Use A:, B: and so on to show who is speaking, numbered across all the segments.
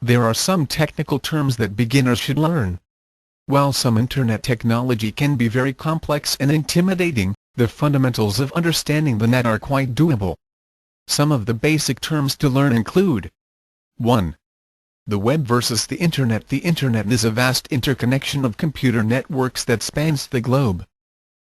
A: There are some technical terms that beginners should learn. While some internet technology can be very complex and intimidating, the fundamentals of understanding the net are quite doable. Some of the basic terms to learn include: 1. The web versus the Internet. The Internet is a vast interconnection of computer networks that spans the globe.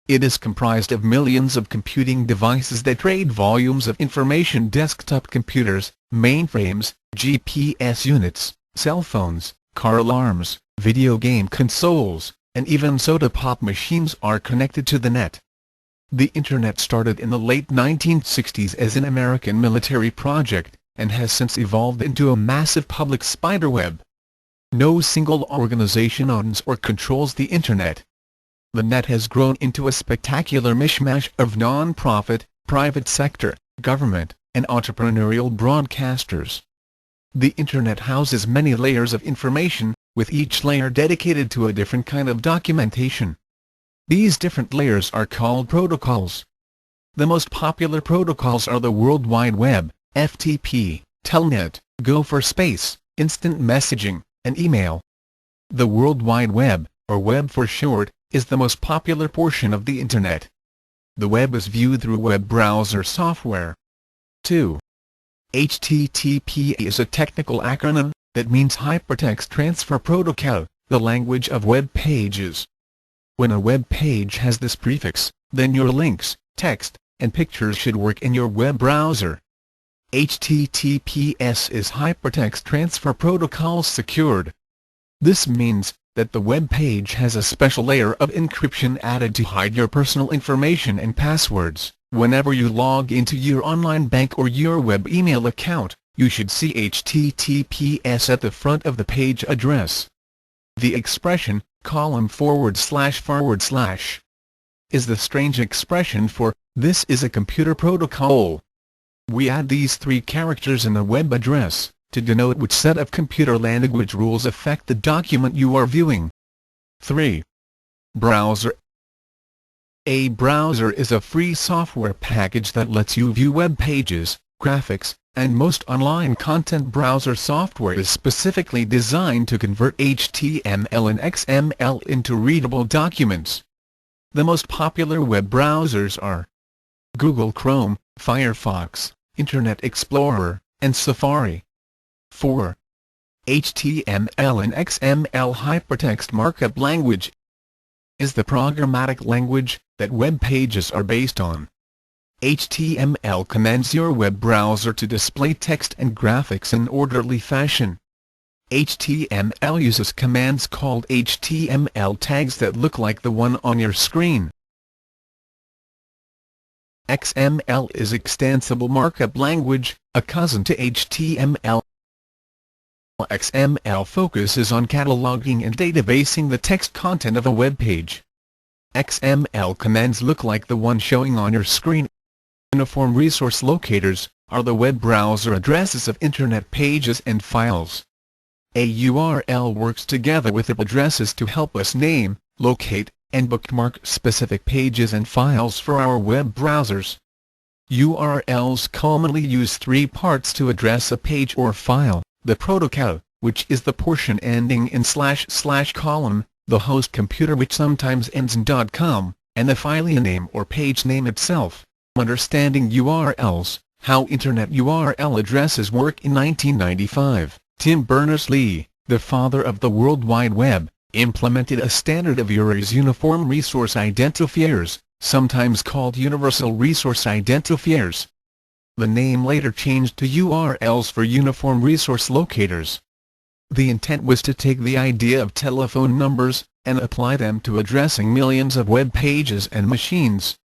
A: It is comprised of millions of computing devices that trade volumes of information: desktop computers, mainframes, GPS units, cell phones, car alarms, video game consoles, and even soda pop machines are connected to the net. The Internet started in the late 1960s as an American military project, and has since evolved into a massive public spiderweb. No single organization owns or controls the Internet. The net has grown into a spectacular mishmash of non-profit, private sector, government, and entrepreneurial broadcasters. The Internet houses many layers of information, with each layer dedicated to a different kind of documentation. These different layers are called protocols. The most popular protocols are the World Wide Web, FTP, Telnet, Go for Space, instant messaging, and email. The World Wide Web, or Web for short, is the most popular portion of the Internet. The web is viewed through web browser software. 2. HTTP is a technical acronym that means Hypertext Transfer Protocol, the language of web pages. When a web page has this prefix, then your links, text, and pictures should work in your web browser. HTTPS is Hypertext Transfer Protocol Secured. This means that the web page has a special layer of encryption added to hide your personal information and passwords. Whenever you log into your online bank or your web email account, you should see HTTPS at the front of the page address. The expression, column // is the strange expression for, "This is a computer protocol." We add these three characters in the web address to denote which set of computer language rules affect the document you are viewing. 3. Browser. A browser is a free software package that lets you view web pages, graphics, and most online content. Browser software is specifically designed to convert HTML and XML into readable documents. The most popular web browsers are Google Chrome, Firefox, Internet Explorer, and Safari. 4. HTML and XML. Hypertext Markup Language is the programmatic language that web pages are based on. HTML commands your web browser to display text and graphics in orderly fashion. HTML uses commands called HTML tags that look like the one on your screen. XML is Extensible Markup Language, a cousin to HTML. XML focuses on cataloging and databasing the text content of a web page. XML commands look like the one showing on your screen. Uniform resource locators are the web browser addresses of Internet pages and files. A URL works together with IP addresses to help us name, locate, and bookmark specific pages and files for our web browsers. URLs commonly use three parts to address a page or file: the protocol, which is the portion ending in // column, the host computer, which sometimes ends in .com, and the file name or page name itself. Understanding URLs, How Internet URL Addresses Work. In 1995, Tim Berners-Lee, the father of the World Wide Web, implemented a standard of URIs, Uniform Resource Identifiers, sometimes called Universal Resource Identifiers. The name later changed to URLs for Uniform Resource Locators. The intent was to take the idea of telephone numbers and apply them to addressing millions of web pages and machines.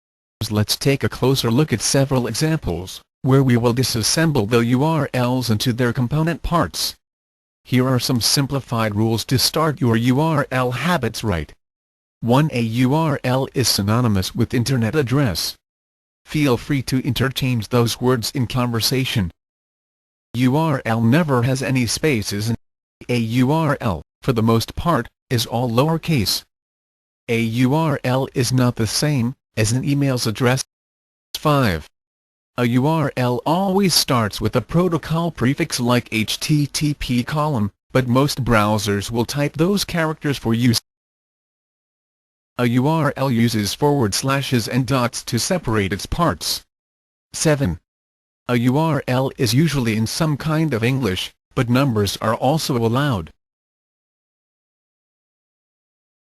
A: Let's take a closer look at several examples, where we will disassemble the URLs into their component parts. Here are some simplified rules to start your URL habits right. 1. A URL is synonymous with Internet address. Feel free to interchange those words in conversation. URL never has any spaces, and a URL, for the most part, is all lowercase. A URL is not the same as an email's address. 5. A URL always starts with a protocol prefix like HTTP: but most browsers will type those characters for use. A URL uses forward slashes and dots to separate its parts. 7. A URL is usually in some kind of English, but numbers are also allowed.